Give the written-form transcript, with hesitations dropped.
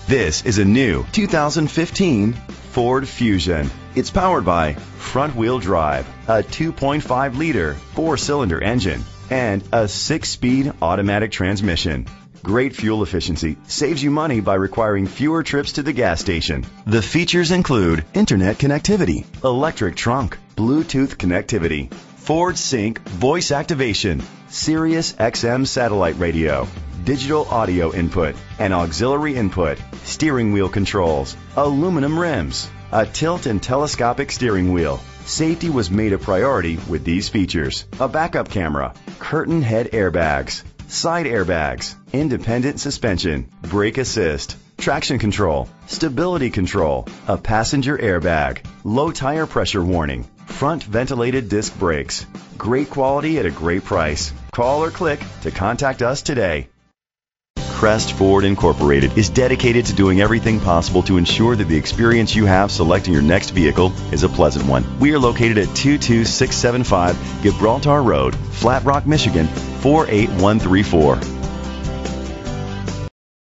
This is a new 2015 Ford Fusion. It's powered by front-wheel drive, a 2.5-liter four-cylinder engine, and a 6-speed automatic transmission. Great fuel efficiency saves you money by requiring fewer trips to the gas station. The features include internet connectivity, electric trunk, Bluetooth connectivity, Ford Sync voice activation, Sirius XM satellite radio, digital audio input and auxiliary input, steering wheel controls, aluminum rims, a tilt and telescopic steering wheel. Safety was made a priority with these features: a backup camera, curtain head airbags, side airbags, independent suspension, brake assist, traction control, stability control, a passenger airbag, low tire pressure warning, front ventilated disc brakes. Great quality at a great price. Call or click to contact us today. Crest Ford Incorporated is dedicated to doing everything possible to ensure that the experience you have selecting your next vehicle is a pleasant one. We are located at 22675 Gibraltar Road, Flat Rock, Michigan 48134.